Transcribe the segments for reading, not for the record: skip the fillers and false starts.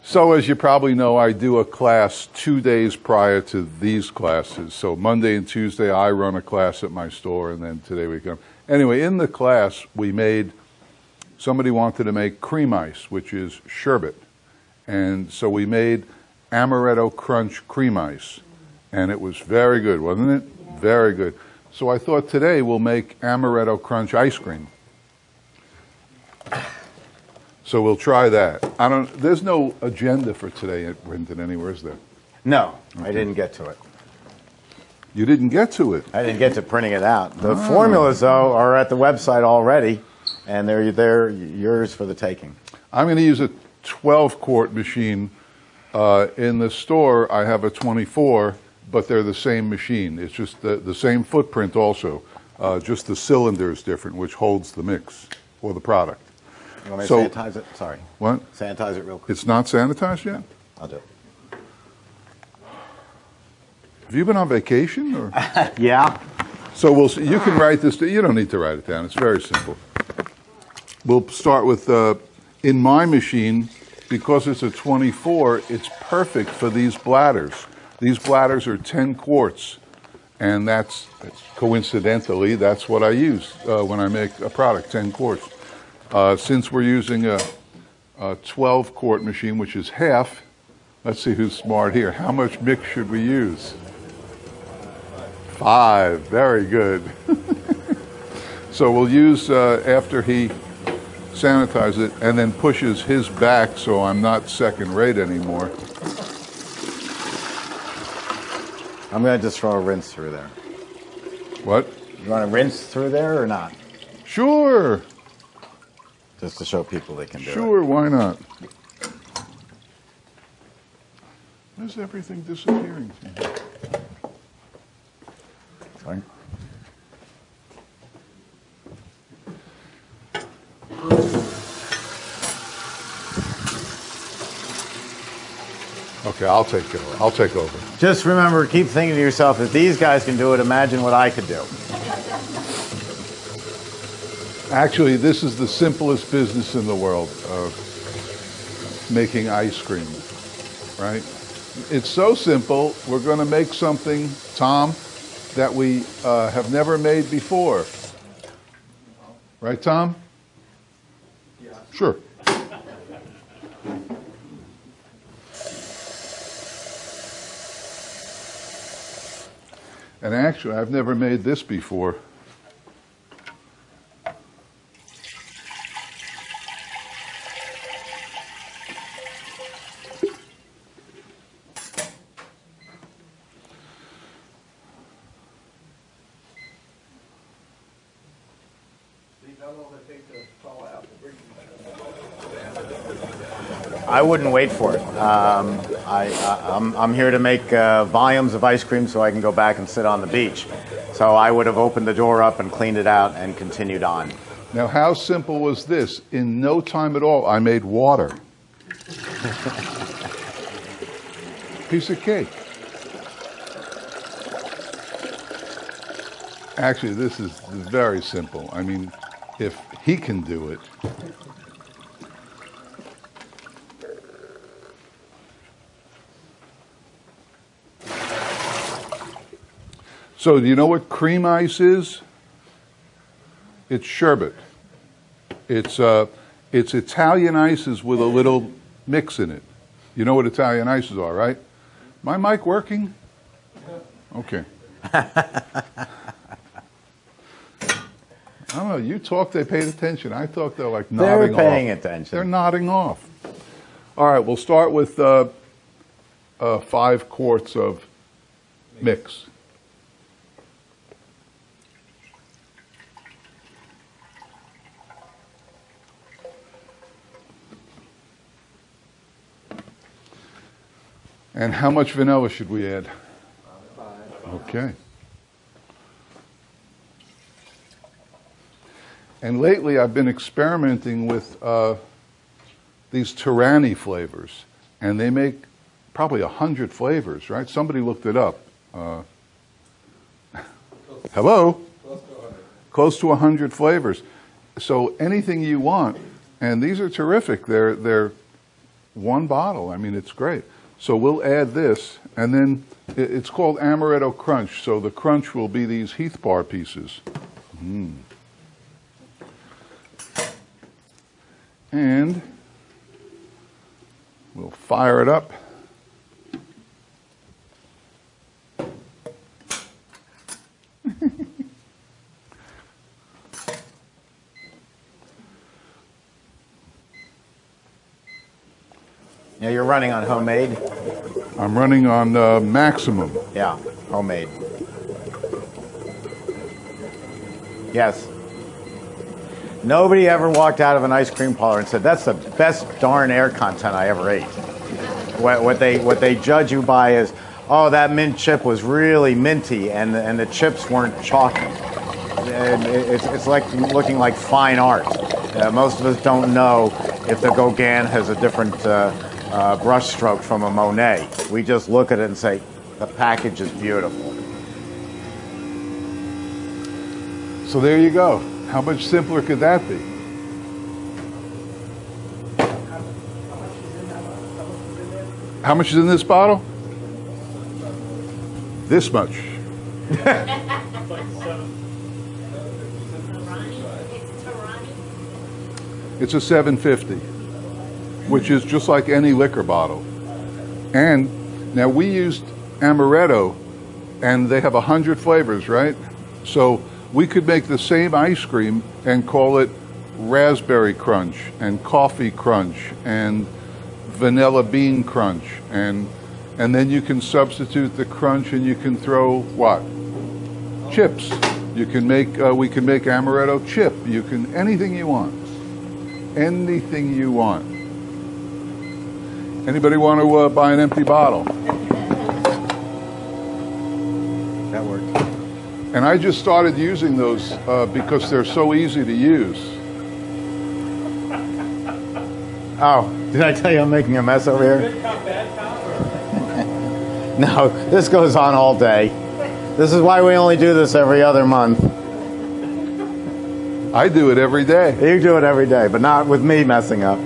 So as you probably know, I do a class 2 days prior to these classes. So Monday and Tuesday, I run a class at my store, and then today we come. Anyway, in the class, somebody wanted to make cream ice, which is sherbet. And so we made Amaretto Crunch cream ice. And it was very good, wasn't it? Yeah. Very good. So I thought today we'll make Amaretto Crunch ice cream. So we'll try that. There's no agenda for today at Brenton anywhere, is there? No, okay. I didn't get to it. You didn't get to it? I didn't get to printing it out. The formulas, though, are at the website already, and they're yours for the taking. I'm going to use a 12-quart machine. In the store, I have a 24, but they're the same machine. It's just the same footprint also. Just the cylinder is different, which holds the mix or the product. You want me to sanitize it? Sorry. What? Sanitize it real quick. It's not sanitized yet? I'll do it. Have you been on vacation? Or? Yeah. So we'll see. You can write this. You don't need to write it down. It's very simple. We'll start with, in my machine, because it's a 24, it's perfect for these bladders. These bladders are 10 quarts. And that's coincidentally, that's what I use when I make a product, 10 quarts. Since we're using a 12-quart machine, which is half, let's see who's smart here. How much mix should we use? 5. Very good. So we'll use, after he sanitizes it, and then pushes his back so I'm not second rate anymore. I'm going to just throw a rinse through there. What? You want to rinse through there or not? Sure. Just to show people they can do it. Sure, why not? Where's everything disappearing? Sorry. Okay, I'll take it over. I'll take over. Just remember, keep thinking to yourself, if these guys can do it, imagine what I could do. Actually, this is the simplest business in the world, making ice cream, right? It's so simple, we're going to make something, Tom, that we have never made before. Right, Tom? Yeah. Sure. And actually, I've never made this before. I wouldn't wait for it. I'm here to make volumes of ice cream so I can go back and sit on the beach. So I would have opened the door up and cleaned it out and continued on. Now, how simple was this? In no time at all, I made water. Piece of cake. Actually, this is very simple. I mean, if he can do it. So do you know what cream ice is? It's sherbet. It's Italian ices with a little mix in it. You know what Italian ices are, right? My mic working? Okay. I don't know. You talk, they paid attention. I thought they're like nodding off. They're paying attention. They're nodding off. All right, we'll start with 5 quarts of mix. And how much vanilla should we add? 5. Okay. And lately I've been experimenting with these Tyranny flavors. And they make probably 100 flavors, right? Somebody looked it up. Hello? Close to 100 flavors. So anything you want, and these are terrific. They're one bottle. I mean, it's great. So we'll add this, and then it's called Amaretto Crunch. So the crunch will be these Heath bar pieces. And we'll fire it up. Yeah, you're running on homemade? I'm running on maximum. Yeah, homemade. Yes. Nobody ever walked out of an ice cream parlor and said, that's the best darn air content I ever ate. What they judge you by is, oh, that mint chip was really minty and the chips weren't chalky. It's like looking like fine art. Most of us don't know if the Gauguin has a different brush stroke from a Monet. We just look at it and say, the package is beautiful. So there you go. How much simpler could that be? How much is in this bottle? This much. It's a $7.50, which is just like any liquor bottle. And now we used Amaretto, and they have 100 flavors, right? So we could make the same ice cream and call it Raspberry Crunch and Coffee Crunch and Vanilla Bean Crunch, and then you can substitute the crunch and you can throw what? Chips. You can make we can make Amaretto chip. You can anything you want. Anything you want. Anybody want to buy an empty bottle? That works. And I just started using those because they're so easy to use. Oh, did I tell you I'm making a mess over here? No, this goes on all day. This is why we only do this every other month. I do it every day. You do it every day, but not with me messing up.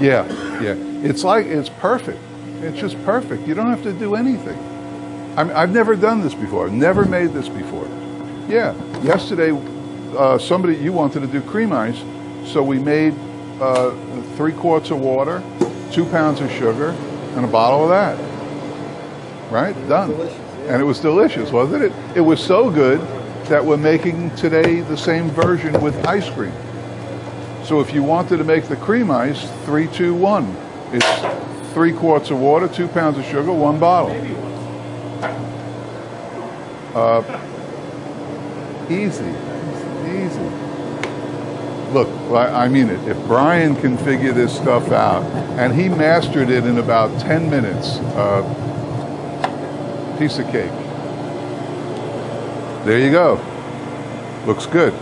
Yeah, yeah. It's like, it's perfect. It's just perfect. You don't have to do anything. I've never done this before. I've never made this before. Yeah, yesterday, you wanted to do cream ice, so we made 3 quarts of water, 2 pounds of sugar, and a bottle of that. Right? Done. And it was delicious, wasn't it? It was so good that we're making today the same version with ice cream. So if you wanted to make the cream ice, 3, 2, 1. It's 3 quarts of water, 2 pounds of sugar, 1 bottle. Easy. Easy. Look, I mean it. If Brian can figure this stuff out, and he mastered it in about 10 minutes, piece of cake. There you go. Looks good.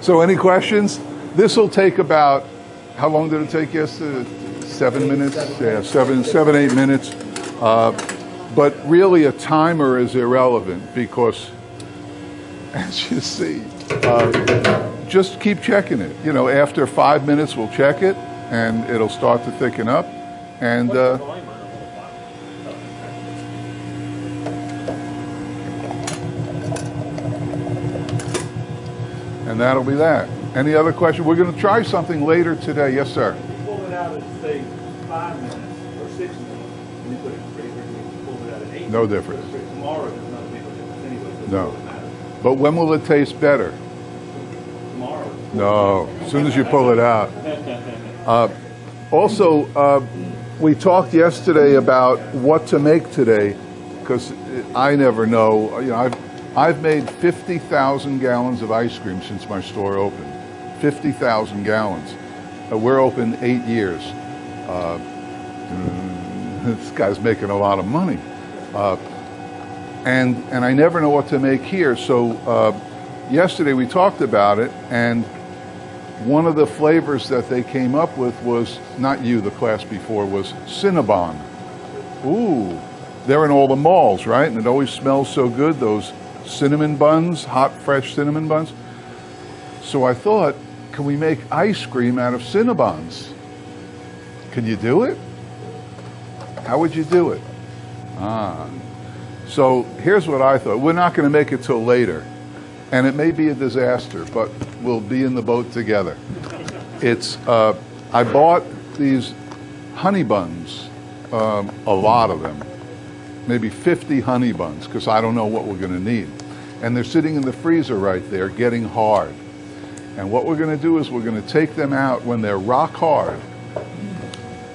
So any questions? This will take about, how long did it take yesterday? 7 minutes? Yeah, 7, 8 minutes. But really a timer is irrelevant because, as you see, just keep checking it. You know, after 5 minutes we'll check it and it'll start to thicken up. And and that'll be that. Any other question? We're going to try something later today. Yes, sir. Pull it out at, say, 5 minutes or 6 minutes, and you put it in the freezer, and you pull it out at 8 minutes. No difference. Tomorrow there's not a big difference anyway. So No. it doesn't matter. But when will it taste better? Tomorrow. No, as soon as you pull it out. Also, we talked yesterday about what to make today, because I never know. You know, I've made 50,000 gallons of ice cream since my store opened. 50,000 gallons. We're open 8 years. This guy's making a lot of money. And I never know what to make here. So yesterday we talked about it, and one of the flavors that they came up with was, not you, the class before, was Cinnabon. Ooh, they're in all the malls, right? And it always smells so good, those cinnamon buns, hot, fresh cinnamon buns. So I thought, can we make ice cream out of Cinnabons? Can you do it? How would you do it? So here's what I thought. We're not going to make it till later, and it may be a disaster, but we'll be in the boat together. It's I bought these honey buns, a lot of them, maybe 50 honey buns, because I don't know what we're going to need. And they're sitting in the freezer right there, getting hard. And what we're going to do is we're going to take them out when they're rock hard,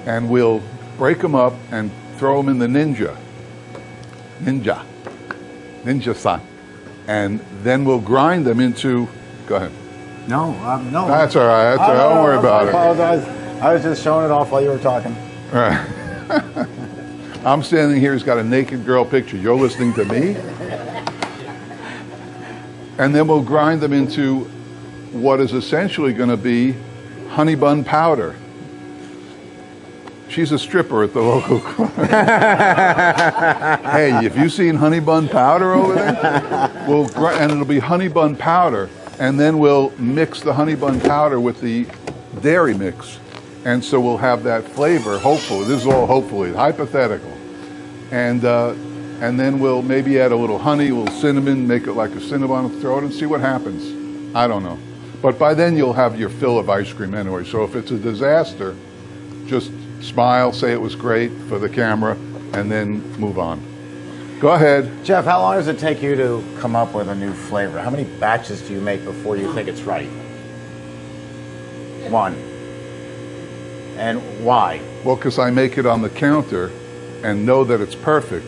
and we'll break them up and throw them in the Ninja-san. And then we'll grind them into, go ahead. No, no. That's all right. That's all right. Don't worry about it. I apologize. I was just showing it off while you were talking. All right. I'm standing here. He's got a naked girl picture. You're listening to me? And then we'll grind them into what is essentially going to be honey bun powder. She's a stripper at the local club. Hey, have you seen honey bun powder over there? And it'll be honey bun powder, and then we'll mix the honey bun powder with the dairy mix. And so we'll have that flavor, hopefully. This is all hopefully, hypothetical. And then we'll maybe add a little honey, a little cinnamon, make it like a Cinnabon, throw it and see what happens. I don't know. But by then you'll have your fill of ice cream anyway. So if it's a disaster, just smile, say it was great for the camera, and then move on. Go ahead. Jeff, how long does it take you to come up with a new flavor? How many batches do you make before you think it's right? One. And why? Well, because I make it on the counter and know that it's perfect,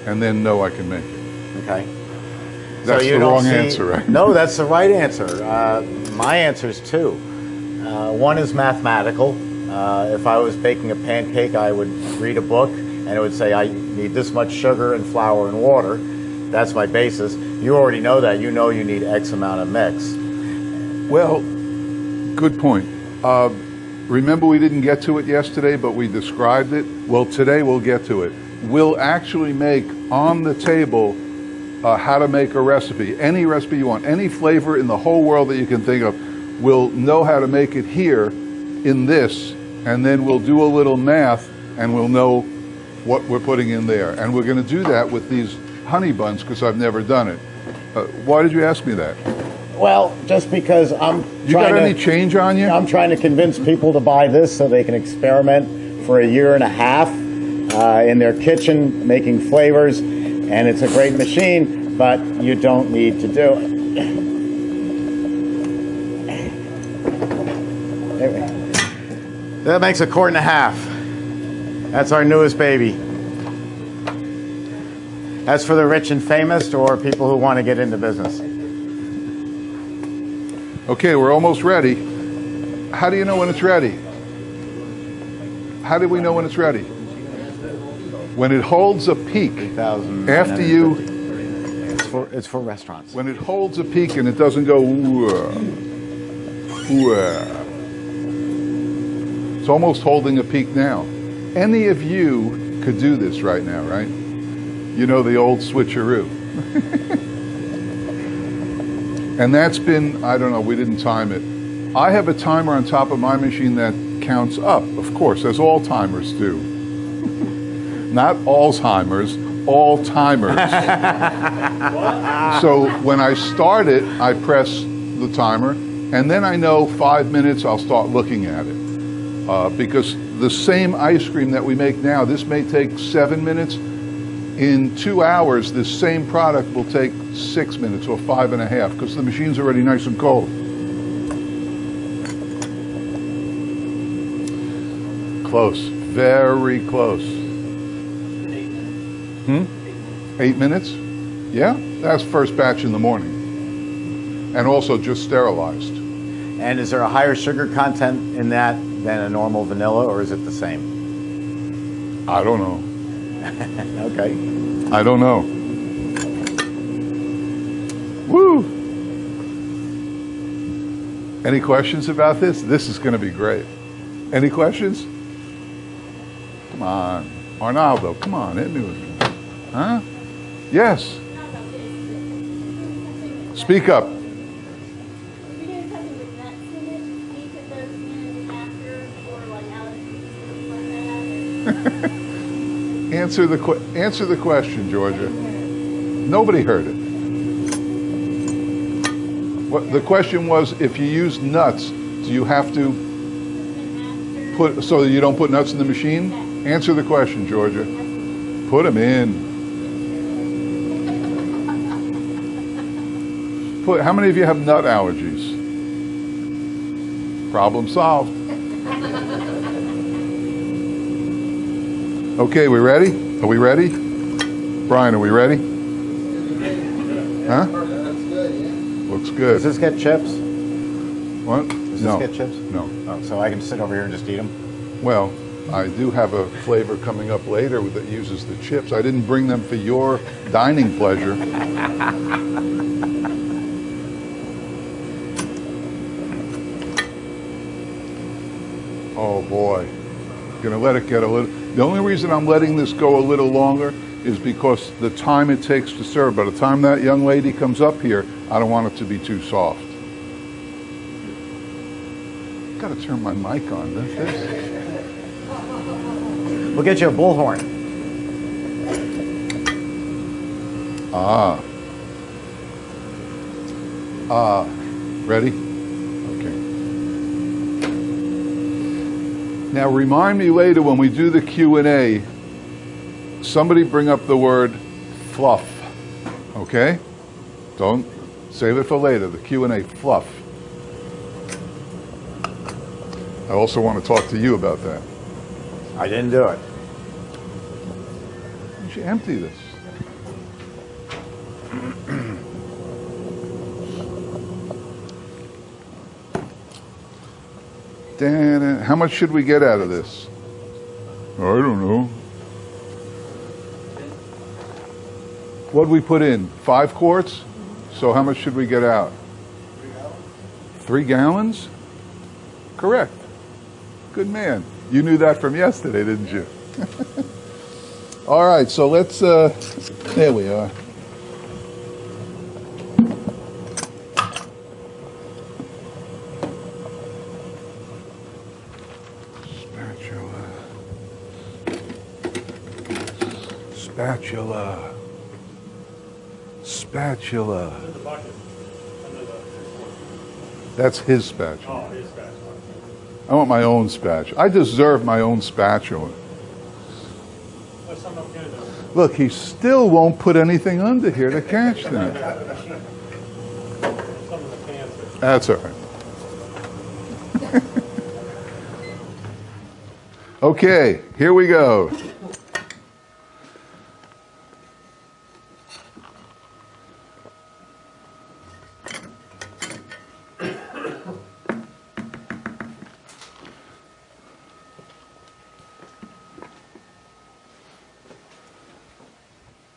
and then know I can make it. Okay. That's the wrong answer, right? No, that's the right answer. My answer is two. One is mathematical. If I was baking a pancake, I would read a book, and it would say I need this much sugar and flour and water. That's my basis. You already know that. You know you need X amount of mix. Well, good point. Remember we didn't get to it yesterday, but we described it? Well, today we'll get to it. We'll actually make on the table how to make a recipe. Any recipe you want, any flavor in the whole world that you can think of. We'll know how to make it here in this, and then we'll do a little math, and we'll know what we're putting in there. And we're going to do that with these honey buns, because I've never done it. Why did you ask me that? Well, just because You got any change on you? I'm trying to convince people to buy this so they can experiment for a year and a half in their kitchen making flavors, and it's a great machine, but you don't need to do it. That makes 1.5 quarts. That's our newest baby. That's for the rich and famous or people who want to get into business. Okay, we're almost ready. How do you know when it's ready? How do we know when it's ready? When it holds a peak. After you... It's for restaurants. When it holds a peak and it doesn't go... It's almost holding a peak now. Any of you could do this right now, right? You know the old switcheroo. And that's been, I don't know, we didn't time it. I have a timer on top of my machine that counts up, of course, as all timers do. Not Alzheimer's, all timers. So when I start it, I press the timer, and then I know 5 minutes I'll start looking at it. Because the same ice cream that we make now, this may take 7 minutes. In 2 hours, this same product will take 6 minutes or 5.5 because the machine's already nice and cold. Close, very close. 8 minutes? Yeah, that's first batch in the morning. And also just sterilized. And is there a higher sugar content in that than a normal vanilla, or is it the same? I don't know. Okay. I don't know. Woo! Any questions about this? This is going to be great. Any questions? Come on. Arnaldo, come on. Hit me with it. Huh? Yes. Speak up. Answer the question, Georgia. Nobody heard it. What the question was, if you use nuts, do you have to put so that you don't put nuts in the machine? Answer the question, Georgia. Put them in. How many of you have nut allergies? Problem solved. Okay, we ready? Are we ready? Brian, are we ready? Huh? Looks good. Does this get chips? What? Does No. this get chips? No. Oh, so I can sit over here and just eat them? Well, I do have a flavor coming up later that uses the chips. I didn't bring them for your dining pleasure. Oh boy. Gonna let it get a little. The only reason I'm letting this go a little longer is because the time it takes to serve. By the time that young lady comes up here, I don't want it to be too soft. Gotta turn my mic on, don't this? We'll get you a bullhorn. Ready? Okay. Now remind me later when we do the Q&A, somebody bring up the word fluff, okay? Don't save it for later, the Q&A, fluff. I also want to talk to you about that. I didn't do it. Why don't you empty this? Dan, how much should we get out of this? I don't know. What'd we put in? 5 quarts? So how much should we get out? 3 gallons? Correct. Good man. You knew that from yesterday, didn't you? All right, so let's, there we are. Spatula. Spatula. Under the bucket. Under the... That's his spatula. Oh, his spatula. I want my own spatula. I deserve my own spatula. What's some up here, though? Look, he still won't put anything under here to catch them. Some of the pans are... That's all right. Okay, here we go.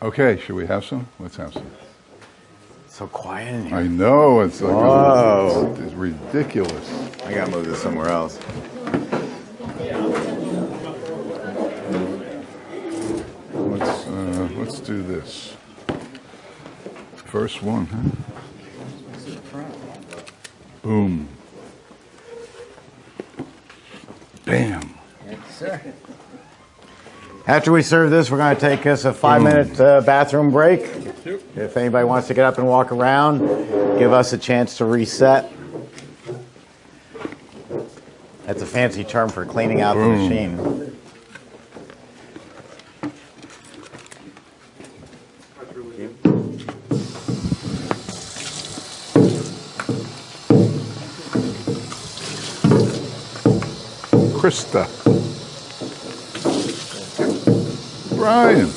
Okay, should we have some? Let's have some. So quiet in here. I know, it's like Whoa. it's ridiculous. I gotta move this somewhere else. Let's do this. First one, huh? Boom. Bam. After we serve this, we're going to take us a 5-minute bathroom break. If anybody wants to get up and walk around, give us a chance to reset. That's a fancy term for cleaning out the machine. Krista. Brian.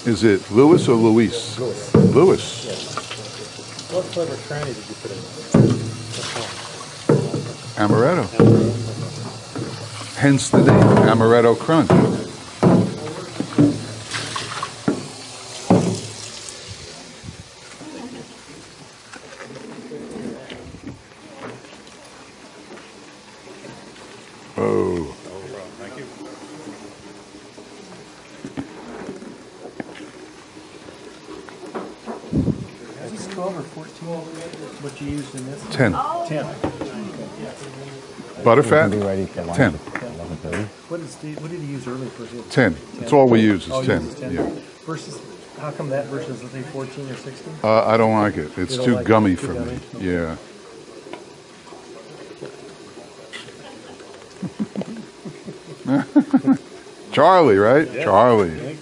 Is it Louis or Luis? Louis. What flavor cranny did you put in? Amaretto. Hence the name, Amaretto Crunch. Oh. Thank you. Is this 12 or 14? What you used in this? 10. 10. Butterfat? Be ready for lunch 10. at 11:30. What did he use earlier for his? 10. That's all we use is Oh, he 10. uses 10. Yeah. Versus, how come that versus, let's say, 14 or 16? I don't like it. It's You don't too like it? gummy Too for me. gummy? Yeah. Charlie, right? Charlie.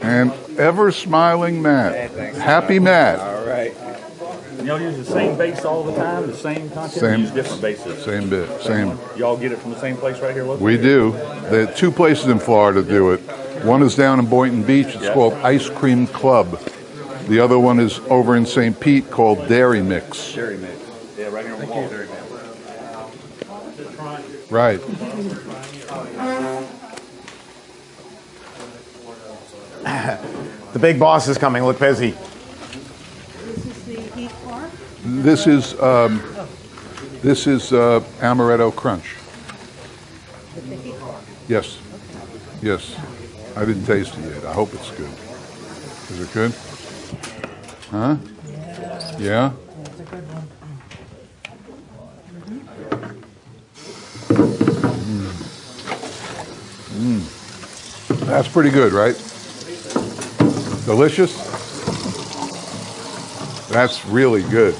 And ever smiling Matt. Happy Matt. All right. Y'all use the same base all the time, the same content? Same. You use different bases. Same bit. Same. Y'all get it from the same place right here? We do. There are 2 places in Florida do it. One is down in Boynton Beach. It's called Ice Cream Club. The other one is over in St. Pete called Dairy Mix. Dairy mix. Yeah, right here on the wall. Dairy mix. Right. The big boss is coming. Look busy. This is the heat Quart. This is Amaretto Crunch. With the heat Quart. Yes. Yes. I didn't taste it yet. I hope it's good. Is it good? Huh? Yeah? That's a good one. That's pretty good, right? Delicious? That's really good.